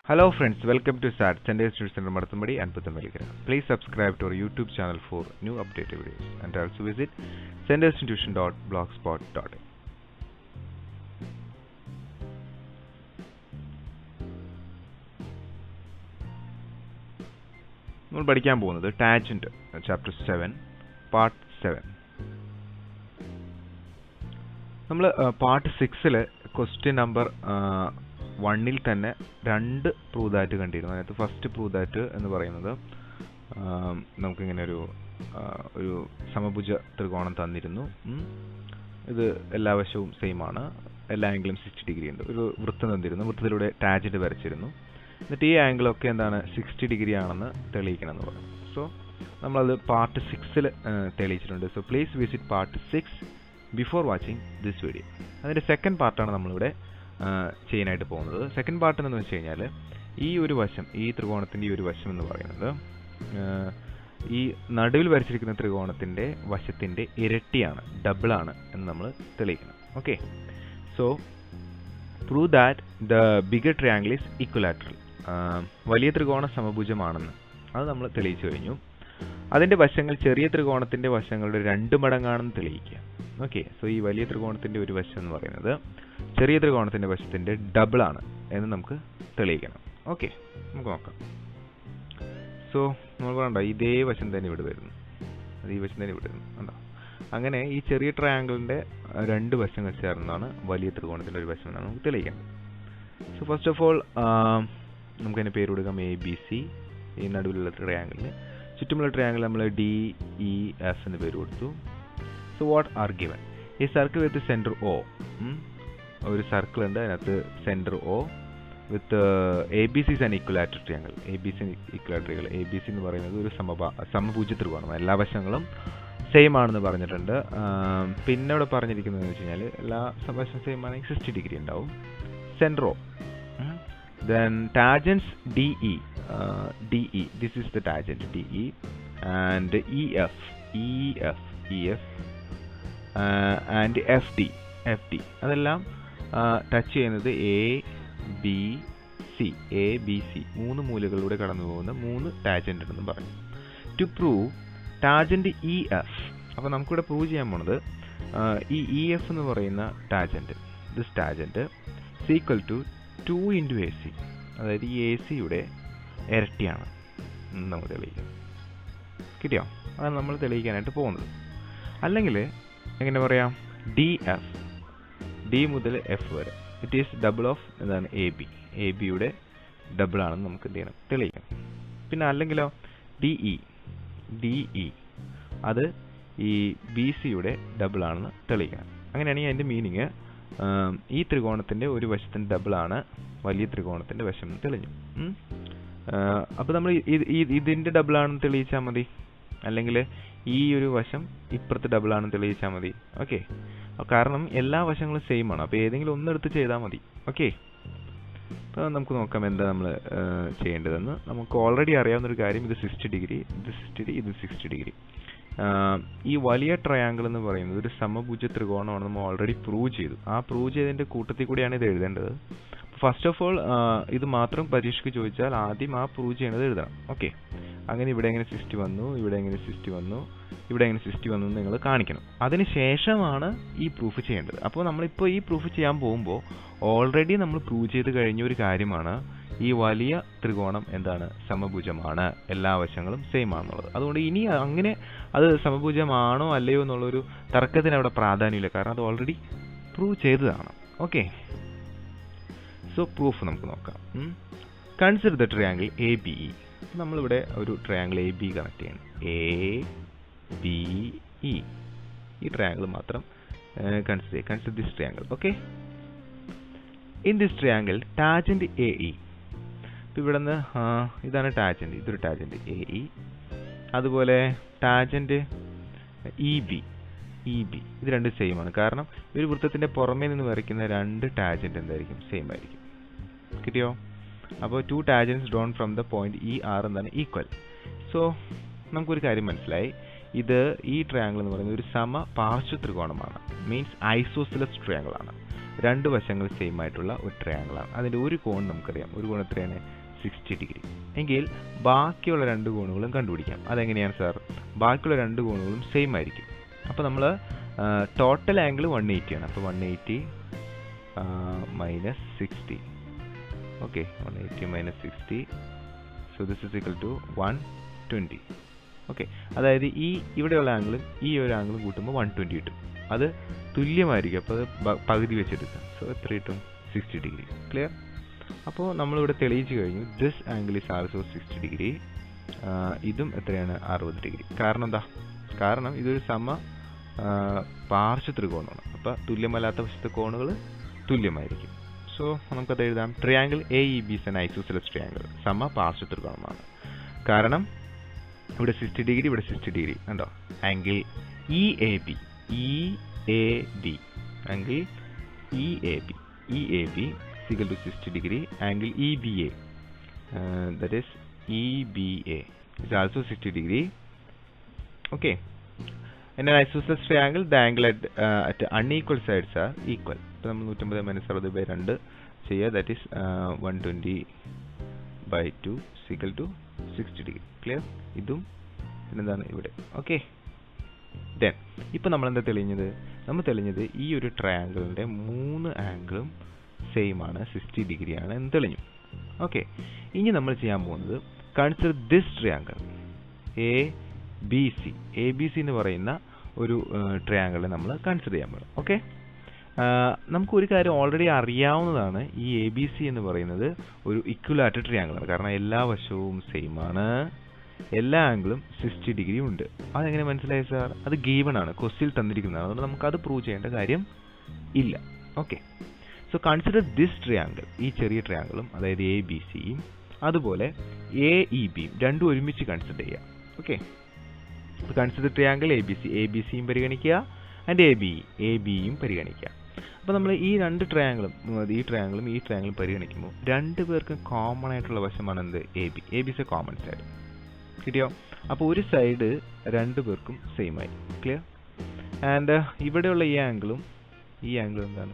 Hello friends, welcome to SAT, Sunday Student Center Marathambadi and Puthamalika. Please subscribe to our YouTube channel for new updated videos and also visit senderinstitution.blogspot.in. നമ്മൾ പഠിക്കാൻ പോകുന്നത് tangent chapter 7 part 7. നമ്മൾ part 6 question number 1 തന്നെ 2 prove that കണ്ടിരുന്നു. അതിനകത്ത് first prove that എന്ന് പറയുന്നത് നമുക്കിങ്ങനെ ഒരു സമഭുജ ത്രികോണം തന്നിരുന്നു. ഇത് എല്ലാ വശവും സെയിം ആണ്, എല്ലാ ആംഗിളും 60 ഡിഗ്രി ഉണ്ട്. ഒരു വൃത്തം തന്നിരുന്നു, വൃത്തത്തിലൂടെ ടാൻജന്റ് വരച്ചിരുന്നു. എന്നിട്ട് ഈ ആംഗിളൊക്കെ എന്താണ് 60 ഡിഗ്രി ആണെന്ന് തെളിയിക്കണം എന്ന് പറഞ്ഞു. സോ നമ്മളത് പാർട്ട് 6 തെളിയിച്ചിട്ടുണ്ട്. So please visit part 6 before watching this video. അതിൻ്റെ സെക്കൻഡ് പാർട്ടാണ് നമ്മളിവിടെ ചെയ്യാനായിട്ട് പോകുന്നത്. സെക്കൻഡ് പാർട്ട് എന്ന് വെച്ച് കഴിഞ്ഞാൽ ഈ ഒരു വശം, ഈ ത്രികോണത്തിൻ്റെ ഈ ഒരു വശം എന്ന് പറയുന്നത് ഈ നടുവിൽ വരച്ചിരിക്കുന്ന ത്രികോണത്തിൻ്റെ വശത്തിൻ്റെ ഇരട്ടിയാണ്, ഡബിളാണ് എന്ന് നമ്മൾ തെളിയിക്കണം. Okay, so prove that the bigger triangle is equilateral. വലിയ ത്രികോണം സമഭുജമാണെന്ന് അത് നമ്മൾ തെളിയിച്ചു കഴിഞ്ഞു. അതിൻ്റെ വശങ്ങൾ ചെറിയ ത്രികോണത്തിൻ്റെ വശങ്ങളുടെ 2 മടങ്ങാണെന്ന് തെളിയിക്കുക. ഓക്കെ, സോ ഈ വലിയ ത്രികോണത്തിൻ്റെ ഒരു വശം എന്ന് പറയുന്നത് ചെറിയ ത്രികോണത്തിൻ്റെ വശത്തിൻ്റെ ഡബിളാണ് എന്ന് നമുക്ക് തെളിയിക്കണം. ഓക്കെ, നമുക്ക് നോക്കാം. സോ നമ്മൾ പറയണ്ട, ഇതേ വശം തന്നെ ഇവിടെ വരുന്നു, അത് ഈ വശം തന്നെ ഇവിടെ വരുന്നു, കണ്ടോ? അങ്ങനെ ഈ ചെറിയ ട്രയാങ്കിളിൻ്റെ 2 വശങ്ങൾ ചേർന്നാണ് വലിയ ത്രികോണത്തിൻ്റെ ഒരു വശം എന്നാണ് നമുക്ക് തെളിയിക്കേണ്ടത്. സോ ഫസ്റ്റ് ഓഫ് ഓൾ നമുക്കതിന് പേര് കൊടുക്കാം ABC. ഈ നടുവിലുള്ള ട്രയാങ്കിളിന് ചുറ്റുമുള്ള ട്രയാങ്കിൾ നമ്മൾ DEF എന്ന് പേര് കൊടുത്തു. So what are given? ഈ സർക്കിൾ വിത്ത് സെൻറ്റർ O. ഒരു സർക്കിൾ ഉണ്ട്, അതിനകത്ത് centre O with ABC is an equilateral triangle. ABC എന്ന് പറയുന്നത് ഒരു സമഭുജ ത്രികോണം, എല്ലാ വശങ്ങളും സെയിം ആണെന്ന് പറഞ്ഞിട്ടുണ്ട്. പിന്നെ ഇവിടെ പറഞ്ഞിരിക്കുന്നത് വെച്ച് കഴിഞ്ഞാൽ എല്ലാ വശം സെയിം ആണെങ്കിൽ 60 ഡിഗ്രി ഉണ്ടാവും. Centre O. Then tangents DE, this is the tangent DE, and EF, and FD അതെല്ലാം ടച്ച് ചെയ്യുന്നത് ABC 3 മൂലകളിലൂടെ കടന്നു പോകുന്ന 3 ടാൻജന്റ് ഉണ്ടെന്ന് പറഞ്ഞു. ടു പ്രൂവ് ടാൻജന്റ് EF, അപ്പോൾ നമുക്കിവിടെ പ്രൂവ് ചെയ്യാൻ പോണത് ഈ EF എന്ന് പറയുന്ന tangent, this tangent is equal to 2 into AC, അതായത് ഈ ACയുടെ ഇരട്ടിയാണ് നമുക്ക് തെളിയിക്കാം. കിട്ടിയോ? അതാണ് നമ്മൾ തെളിയിക്കാനായിട്ട് പോകുന്നത്. അല്ലെങ്കിൽ എങ്ങനെ പറയാം? DF, D മുതൽ F വരെ, ഇറ്റ് ഈസ് ഡബിൾ ഓഫ് എന്താണ് ABയുടെ ഡബിൾ ആണെന്ന് നമുക്ക് എന്ത് ചെയ്യണം? തെളിയിക്കണം. പിന്നെ അല്ലെങ്കിലോ DE, അത് ഈ BCയുടെ ഡബിൾ ആണെന്ന് തെളിയിക്കണം. അങ്ങനെയാണെങ്കിൽ അതിൻ്റെ മീനിങ് ഈ ത്രികോണത്തിൻ്റെ ഒരു വശത്തിൻ്റെ ഡബിളാണ് വലിയ ത്രികോണത്തിൻ്റെ വശം എന്ന് തെളിഞ്ഞു. അപ്പോൾ നമ്മൾ ഇതിൻ്റെ ഡബിളാണെന്ന് തെളിയിച്ചാൽ മതി, അല്ലെങ്കിൽ ഈ ഒരു വശം ഇപ്പുറത്ത് ഡബിളാണെന്ന് തെളിയിച്ചാൽ മതി. ഓക്കെ, കാരണം എല്ലാ വശങ്ങളും സെയിം ആണ്, അപ്പോൾ ഏതെങ്കിലും ഒന്നെടുത്ത് ചെയ്താൽ മതി. ഓക്കെ, അപ്പോൾ നമുക്ക് നോക്കാം എന്താ നമ്മൾ ചെയ്യേണ്ടതെന്ന്. നമുക്ക് ഓൾറെഡി അറിയാവുന്നൊരു കാര്യം, ഇത് 60 ഡിഗ്രി, ഇത് 60 ഡിഗ്രി, ഇത് 60 ഡിഗ്രി. ഈ വലിയ ട്രയാങ്കിൾ എന്ന് പറയുന്നത് ഒരു സമഭുജ ത്രികോണമാണ്, നമ്മൾ ഓൾറെഡി പ്രൂവ് ചെയ്തു. ആ പ്രൂവ് ചെയ്തതിൻ്റെ കൂട്ടത്തിൽ കൂടിയാണ് ഇത് എഴുതേണ്ടത്. ഫസ്റ്റ് ഓഫ് ഓൾ ഇത് മാത്രം പരീക്ഷയ്ക്ക് ചോദിച്ചാൽ ആദ്യം ആ പ്രൂവ് ചെയ്യണത് എഴുതണം. ഓക്കെ, അങ്ങനെ ഇവിടെ എങ്ങനെ 60 വന്നു, ഇവിടെ എങ്ങനെ 60 വന്നു, ഇവിടെ എങ്ങനെ 60 വന്നു എന്ന് നിങ്ങൾ കാണിക്കണം. അതിന് ശേഷമാണ് ഈ പ്രൂഫ് ചെയ്യേണ്ടത്. അപ്പോൾ നമ്മളിപ്പോൾ ഈ പ്രൂഫ് ചെയ്യാൻ പോകുമ്പോൾ ഓൾറെഡി നമ്മൾ പ്രൂവ് ചെയ്ത് കഴിഞ്ഞ ഒരു കാര്യമാണ് ഈ വലിയ ത്രികോണം എന്താണ്? സമഭുജമാണ്, എല്ലാ വശങ്ങളും സെയിം ആണെന്നുള്ളത്. അതുകൊണ്ട് ഇനി അങ്ങനെ അത് സമഭുജമാണോ അല്ലയോ എന്നുള്ളൊരു തർക്കത്തിന് അവിടെ പ്രാധാന്യമില്ല, കാരണം അത് ഓൾറെഡി പ്രൂവ് ചെയ്തതാണ്. ഓക്കെ, സോ പ്രൂഫ് നമുക്ക് നോക്കാം. Consider the triangle ABE. നമ്മളിവിടെ ഒരു ട്രയാങ്കിൾ AB കണക്ട് ചെയ്യണം. ABE, ഈ ട്രയാങ്കിൾ മാത്രം consider this triangle. Okay, in this triangle tangent AE, ഇവിടെ നിന്ന് ഇതാണ് ടാൻജന്റ്, ഇതൊരു ടാൻജന്റ് AE. അതുപോലെ ടാൻജന്റ് EB, ഇത് രണ്ടും സെയിം ആണ്, കാരണം ഒരു വൃത്തത്തിന്റെ പുറമേ നിന്ന് വരയ്ക്കുന്ന 2 ടാൻജന്റ് എന്തായിരിക്കും? സെയിം ആയിരിക്കും. കിട്ടിയോ? അപ്പോൾ 2 tangents drawn from the point ER എന്താണ്? ഈക്വൽ. സോ നമുക്കൊരു കാര്യം മനസ്സിലായി, ഇത് ഈ ട്രയാങ്കിൾ എന്ന് പറയുന്നത് ഒരു സമപാർശ്വ ത്രികോണമാണ്, മീൻസ് ഐസോസിലസ് ട്രയാങ്കിൾ ആണ്. 2 വശങ്ങൾ സെയിം ആയിട്ടുള്ള ഒരു ട്രയാങ്കിൾ ആണ്. അതിൻ്റെ ഒരു കോൺ നമുക്കറിയാം, ഒരു കോൺ എത്രയാണ്? 60 ഡിഗ്രി. എങ്കിൽ ബാക്കിയുള്ള രണ്ട് കോണുകളും കണ്ടുപിടിക്കാം. അതെങ്ങനെയാണ് സാർ? ബാക്കിയുള്ള രണ്ട് കോണുകളും സെയിം ആയിരിക്കും. അപ്പോൾ നമ്മൾ ടോട്ടൽ ആംഗിൾ 180 ആണ്. അപ്പോൾ 180 - 60. Okay, 180 - 60. So this is equal to 120. Okay, അതായത് ഇവിടെയുള്ള ആംഗിളും ഈ ഒരു ആംഗിളും കൂട്ടുമ്പോൾ 120 കിട്ടും. അത് തുല്യമായിരിക്കും. അപ്പോൾ അത് പകുതി വെച്ചെടുക്കാം. സോ എത്ര കിട്ടും? 60 ഡിഗ്രി. ക്ലിയർ? അപ്പോൾ നമ്മളിവിടെ തെളിയിച്ചു കഴിഞ്ഞു this angle is also 60 degree. ഇതും എത്രയാണ്? 60 ഡിഗ്രി. കാരണം എന്താ? കാരണം ഇതൊരു പാർശ്വ ത്രികോണമാണ്. അപ്പോൾ തുല്യമല്ലാത്ത വശത്തെ കോണുകൾ തുല്യമായിരിക്കും. സോ നമുക്കത് എഴുതാം. Triangle AEB is an isosceles triangle. പാർശ്വ ത്രികോണമാണ്. കാരണം ഇവിടെ 60 ഡിഗ്രി, ഇവിടെ 60 ഡിഗ്രി ഉണ്ടോ? Angle EAB angle EAB is equal to 60 degree. Angle EBA, that is EBA is also 60 degree. Okay. In an isosceles triangle, the angle at unequal sides are equal. So, we will minus 60/2 here. That is 120/2 is equal to 60 degree. Clear? Idum enadana ivide. Okay. Then, ഇപ്പോൾ നമ്മൾ എന്താ തെളിഞ്ഞത്? നമ്മൾ തെളിഞ്ഞത് ഈ ഒരു ട്രയാങ്കിളിൻ്റെ 3 ആംഗിളും same ആണ്, 60 ഡിഗ്രി ആണ് എന്ന് തെളിഞ്ഞു. ഓക്കെ, ഇനി നമ്മൾ ചെയ്യാൻ പോകുന്നത് കൺസിഡർ ദിസ് ട്രയാങ്കിൾ ABC എന്ന് പറയുന്ന ഒരു ട്രയാങ്കിളിനെ നമ്മൾ കൺസിഡർ ചെയ്യാൻ പോകും. ഓക്കെ, നമുക്കൊരു കാര്യം ഓൾറെഡി അറിയാവുന്നതാണ്. ഈ ABC എന്ന് പറയുന്നത് ഒരു ഇക്വിലാറ്റർ ട്രയാങ്കിളാണ്. കാരണം എല്ലാ വശവും സെയിം ആണ്, എല്ലാ ആംഗിളും 60 ഡിഗ്രി ഉണ്ട്. അതെങ്ങനെ മനസ്സിലായി സാർ? അത് ഗീവൺ ആണ്, ക്വസ്റ്റ്യനിൽ തന്നിരിക്കുന്നതാണ്. അതുകൊണ്ട് നമുക്കത് പ്രൂവ് ചെയ്യേണ്ട കാര്യം ഇല്ല. Okay, so consider this triangle, ഈ ചെറിയ ട്രയാങ്കിളും അതായത് ABCയും അതുപോലെ AEBയും രണ്ടും ഒരുമിച്ച് കൺസിഡർ ചെയ്യുക. ഓക്കെ, കൺസിഡർ ട്രയാങ്കിൾ ABCയും പരിഗണിക്കുക ആൻഡ് ABയും പരിഗണിക്കുക. അപ്പോൾ നമ്മൾ ഈ രണ്ട് ട്രയാങ്കിളും, ഈ ട്രയാങ്കിളും പരിഗണിക്കുമ്പോൾ രണ്ടു പേർക്കും കോമൺ ആയിട്ടുള്ള വശമാണ് എന്ത്? AB is A common side. കിട്ടിയോ? അപ്പോൾ ഒരു സൈഡ് രണ്ടു പേർക്കും സെയിം ആയി. ക്ലിയർ? ആൻഡ് ഇവിടെയുള്ള ഈ ആംഗിളും എന്താണ്?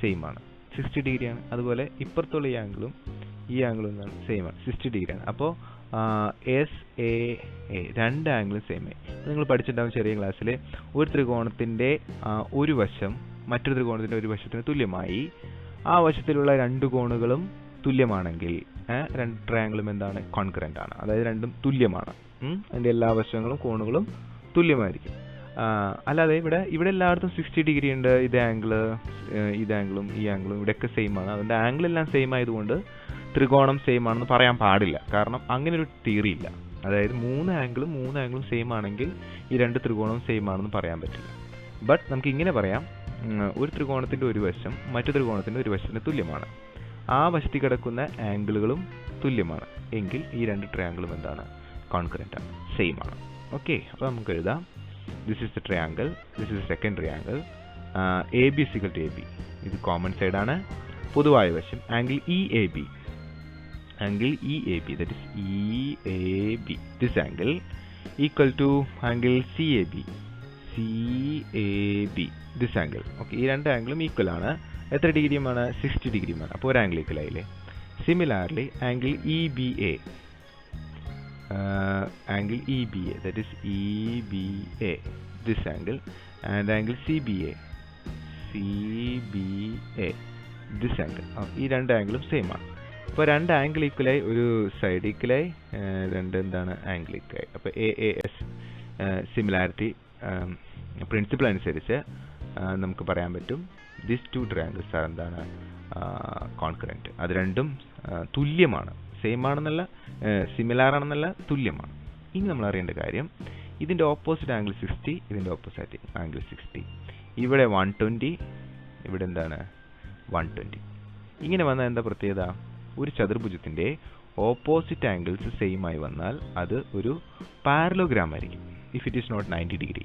സെയിം ആണ്, 60 ഡിഗ്രിയാണ്. അതുപോലെ ഇപ്പുറത്തുള്ള ഈ ആംഗിളും എന്താണ്? സെയിം ആണ്, 60 ഡിഗ്രിയാണ്. അപ്പോൾ SAA രണ്ട് ആംഗിളും സെയിം ആയി. നിങ്ങൾ പഠിച്ചിട്ടുണ്ടാവും ചെറിയ ക്ലാസ്സിൽ, ഒരു ത്രികോണത്തിൻ്റെ ഒരു വശം മറ്റൊരു ത്രികോണത്തിൻ്റെ ഒരു വശത്തിന് തുല്യമായി ആ വശത്തിലുള്ള രണ്ട് കോണുകളും തുല്യമാണെങ്കിൽ രണ്ട് ട്രയാങ്കിളും എന്താണ്? കോൺകറന്റ് ആണ്. അതായത് രണ്ടും തുല്യമാണ്, അതിൻ്റെ എല്ലാ വശങ്ങളും കോണുകളും തുല്യമായിരിക്കും. അല്ലാതെ ഇവിടെ എല്ലായിടത്തും 60 ഡിഗ്രി ഉണ്ട്, ഇത് ആംഗിളും ഈ ആംഗിളും ഇവിടെയൊക്കെ സെയിം ആണ്. അതുകൊണ്ട് ആംഗിൾ എല്ലാം സെയിം ആയതുകൊണ്ട് ത്രികോണം സെയിം ആണെന്ന് പറയാൻ പാടില്ല. കാരണം അങ്ങനെ ഒരു തിയറി ഇല്ല. അതായത് മൂന്ന് ആംഗിളും സെയിം ആണെങ്കിൽ ഈ രണ്ട് ത്രികോണവും സെയിം ആണെന്ന് പറയാൻ പറ്റില്ല. ബട്ട് നമുക്ക് ഇങ്ങനെ പറയാം, ഒരു ത്രികോണത്തിൻ്റെ ഒരു വശം മറ്റു ത്രികോണത്തിൻ്റെ ഒരു വശത്തിന് തുല്യമാണ്, ആ വശത്തിൽ കിടക്കുന്ന ആംഗിളുകളും തുല്യമാണ് എങ്കിൽ ഈ രണ്ട് ട്രയാങ്കിളും എന്താണ്? കോൺകറന്റ് ആണ്, സെയിം ആണ്. ഓക്കെ, അപ്പോൾ നമുക്ക് എഴുതാം this is the triangle, this is second triangle, AB is equal to AB. ഇത് കോമൺ സൈഡാണ്, പൊതുവായ വശം. Angle EAB that is EAB, this angle equal to angle CAB this angle. Okay, ഈ രണ്ട് ആംഗിളും ഈക്വൽ ആണ്. എത്ര ഡിഗ്രിയുമാണ്? 60 ഡിഗ്രിയുമാണ്. അപ്പോൾ ഒരു ആംഗിൾ ഈക്വൽ ആയില്ലേ? Similarly angle EBA that is EBA this angle, and angle CBA this angle. ഈ രണ്ട് ആംഗിളും സെയിം ആണ്. അപ്പോൾ രണ്ട് ആംഗിൾ ഈക്വലായി, ഒരു സൈഡ് ഈക്വലായി, രണ്ട് എന്താണ്? ആംഗിൾ ഈക്വലായി. അപ്പോൾ AAS സിമിലാരിറ്റി പ്രിൻസിപ്പിൾ അനുസരിച്ച് നമുക്ക് പറയാൻ പറ്റും ദിസ് ടു ട്രയാങ്കിൾസ് ആർ എന്താണ്? കോൺകറന്റ്. അത് രണ്ടും തുല്യമാണ്, സെയിം ആണെന്നല്ല, സിമിലാർ ആണെന്നല്ല, തുല്യമാണ്. ഇനി നമ്മൾ അറിയേണ്ട കാര്യം, ഇതിൻ്റെ ഓപ്പോസിറ്റ് ആംഗിൾ 60, ഇതിൻ്റെ ഓപ്പോസിറ്റ് ആംഗിൾ 60. ഇവിടെ 120, ഇവിടെ എന്താണ്? 120. ഇങ്ങനെ വന്നാൽ എന്താ പ്രത്യേകത? ഒരു ചതുർഭുജത്തിൻ്റെ ഓപ്പോസിറ്റ് ആംഗിൾസ് സെയിം ആയി വന്നാൽ അത് ഒരു പാരലോഗ്രാം ആയിരിക്കും. If it is not 90 degree,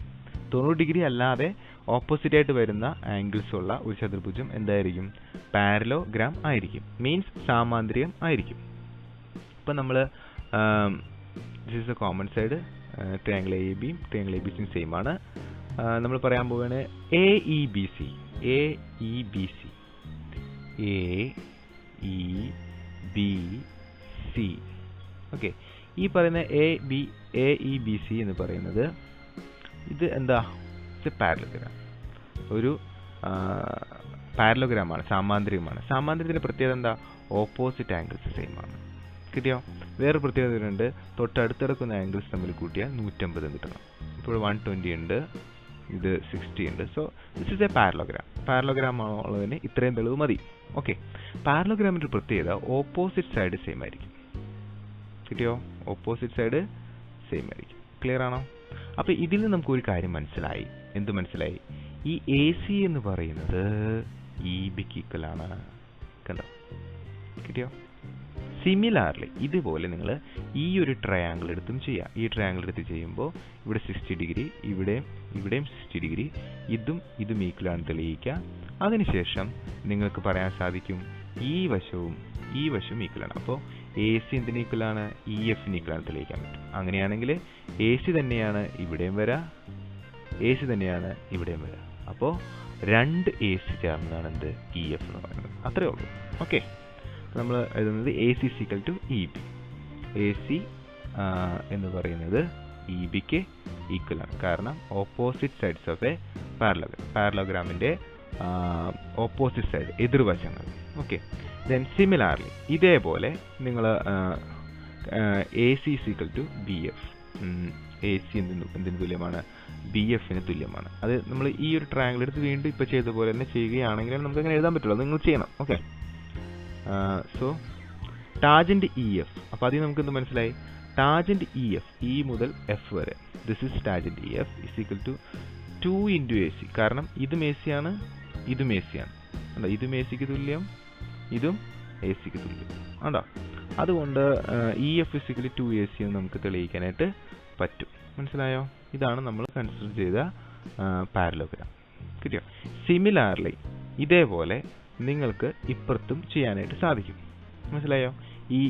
90 degree അല്ലാതെ ഓപ്പോസിറ്റ് ആയിട്ട് വരുന്ന ആംഗിൾസ് ഉള്ള ഒരു ചതുർഭുജം എന്തായിരിക്കും? പാരലോഗ്രാം ആയിരിക്കും, മീൻസ് സാമാന്തരികം ആയിരിക്കും. ഇപ്പം നമ്മൾ this is a common side, triangle AEBയും ട്രയാങ്കിൾ ABCയും സെയിം ആണ്. നമ്മൾ പറയാൻ പോവുകയാണ് AEBC സി. ഓക്കെ, ഈ പറയുന്ന എ ഇ ബി സി എന്ന് പറയുന്നത് ഇത് എന്താ, പാരലോഗ്രാം, ഒരു പാരലോഗ്രാമാണ്, സാമാന്തരികമാണ്. സാമാന്തരികത്തിൻ്റെ പ്രത്യേകത എന്താ, ഓപ്പോസിറ്റ് ആംഗിൾസ് സെയിം ആണ്. കിട്ടിയോ? വേറെ പ്രത്യേകത ഉണ്ട്, തൊട്ടടുത്ത് കിടക്കുന്ന ആംഗിൾസ് തമ്മിൽ കൂട്ടിയാൽ 150 കിട്ടണം. ഇപ്പോൾ 120 ഉണ്ട്, ഇത് 60 ഉണ്ട്. So this is A parallelogram. Parallelogram ഉള്ളതിന് ഇത്രയും തെളിവ് മതി. ഓക്കെ, പാരലോഗ്രാമിൻ്റെ പ്രത്യേകത ഓപ്പോസിറ്റ് സൈഡ് സെയിം ആയിരിക്കും. കിട്ടിയോ? ഓപ്പോസിറ്റ് സൈഡ് സെയിം ആയിരിക്കും. ക്ലിയർ ആണോ? അപ്പോൾ ഇതിൽ നിന്ന് നമുക്കൊരു കാര്യം മനസ്സിലായി. എന്ത് മനസ്സിലായി? ഈ എ സി എന്ന് പറയുന്നത് ഇ ബിക്ക് ഈക്വൽ ആണ്. കണ്ടോ? കിട്ടിയോ? സിമിലാർലി ഇതുപോലെ നിങ്ങൾ ഈ ഒരു ട്രയാങ്കിൾ എടുത്തും ചെയ്യാം. ഈ ട്രയാങ്കിൾ എടുത്ത് ചെയ്യുമ്പോൾ ഇവിടെ 60 ഡിഗ്രി, ഇവിടെയും 60 ഡിഗ്രി, ഇതും ഈക്വലാണ് തെളിയിക്കുക. അതിനുശേഷം നിങ്ങൾക്ക് പറയാൻ സാധിക്കും ഈ വശവും ഈക്വലാണ്. അപ്പോൾ എ സി എന്തിന് ഈക്വലാണ്? ഇ എഫിന് ഈക്വലാണ് തെളിയിക്കാൻ പറ്റും. അങ്ങനെയാണെങ്കിൽ എ സി തന്നെയാണ് ഇവിടെയും വരാം, എ സി തന്നെയാണ് ഇവിടെയും വരാം. അപ്പോൾ 2 എ സി ചേർന്നതാണ് എന്ത്, ഇ എഫ് എന്ന് പറയുന്നത്. അത്രേ ഉള്ളൂ. ഓക്കെ, നമ്മൾ എഴുതുന്നത് A C equal to E B. A C എന്ന് പറയുന്നത് ഇ ബിക്ക് ഈക്വലാണ്. കാരണം opposite sides of a parallelogram, പാരലോഗ്രാമിൻ്റെ ഓപ്പോസിറ്റ് സൈഡ്, എതിർവശങ്ങൾ. ഓക്കെ, ദെൻ സിമിലാർലി ഇതേപോലെ നിങ്ങൾ A C equal to B F. A C എന്തിന് തുല്യമാണ്? ബി എഫിന് തുല്യമാണ്. അത് നമ്മൾ ഈ ഒരു ട്രയാങ്കിൾ എടുത്ത് വീണ്ടും ഇപ്പോൾ ചെയ്ത പോലെ തന്നെ ചെയ്യുകയാണെങ്കിൽ നമുക്ക് അങ്ങനെ എഴുതാൻ പറ്റുള്ളൂ. അത് നിങ്ങൾ ചെയ്യണം. Okay, so tangent E F. അപ്പോൾ അതിൽ നമുക്ക് എന്ത് മനസ്സിലായി? ടാജന്റ് ഇ എഫ്, ഇ മുതൽ എഫ് വരെ, this is tangent E F is equal to 2 into A C. കാരണം ഇതും എ സി ആണ്, ഇതും എ സി ആണ്. ഉണ്ടോ? ഇതും എ സിക്ക് തുല്യം, ഇതും എ സിക്ക് തുല്യം. ഉണ്ടോ? അതുകൊണ്ട് E F is equal to 2 A C എന്ന് നമുക്ക് തെളിയിക്കാനായിട്ട് പറ്റും. മനസ്സിലായോ? ഇതാണ് നമ്മൾ കൺസിഡർ ചെയ്ത പാരലോഗ്രാം. കിട്ടിയോ? സിമിലാർലി ഇതേപോലെ നിങ്ങൾക്ക് ഇപ്പുറത്തും ചെയ്യാനായിട്ട് സാധിക്കും. മനസ്സിലായോ? ഈ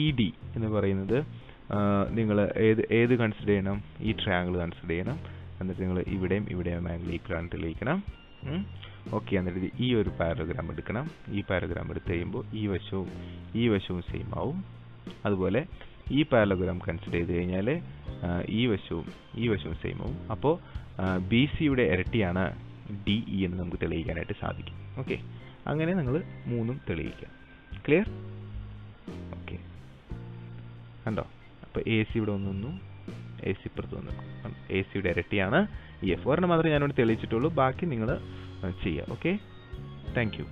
ഇ ഡി എന്ന് പറയുന്നത് നിങ്ങൾ ഏത് കൺസിഡർ ചെയ്യണം? ഈ ട്രയാങ്കിൾ കൺസിഡർ ചെയ്യണം. എന്നിട്ട് നിങ്ങൾ ഇവിടെയും ആംഗിൾ ഈക്വലാണ് തെളിയിക്കണം. ഓക്കെ, എന്നിട്ട് ഈ ഒരു പാരലോഗ്രാം എടുക്കണം. ഈ പാരലോഗ്രാം എടുത്ത് കഴിയുമ്പോൾ ഈ വശവും സെയിം ആവും. അതുപോലെ ഈ പാരലോഗ്രാം കൺസിഡർ ചെയ്ത് കഴിഞ്ഞാൽ ഈ വശവും സെയിം ആവും. അപ്പോൾ ബി സിയുടെ ഇരട്ടിയാണ് ഡി ഇ എന്ന് നമുക്ക് തെളിയിക്കാനായിട്ട് സാധിക്കും. ഓക്കെ, അങ്ങനെ നിങ്ങൾ 3ഉം തെളിയിക്കാം. ക്ലിയർ? ഓക്കെ, കണ്ടോ? അപ്പോൾ എ സി ഇവിടെ വന്നു, എ സി ഇപ്പുറത്ത് വന്നു. എ സിയുടെ ഇരട്ടിയാണ് ഇ എഫ്. ഒരെണ്ണം മാത്രമേ ഞാനിവിടെ തെളിയിച്ചിട്ടുള്ളൂ, ബാക്കി നിങ്ങൾ ചെയ്യുക. Okay, thank you.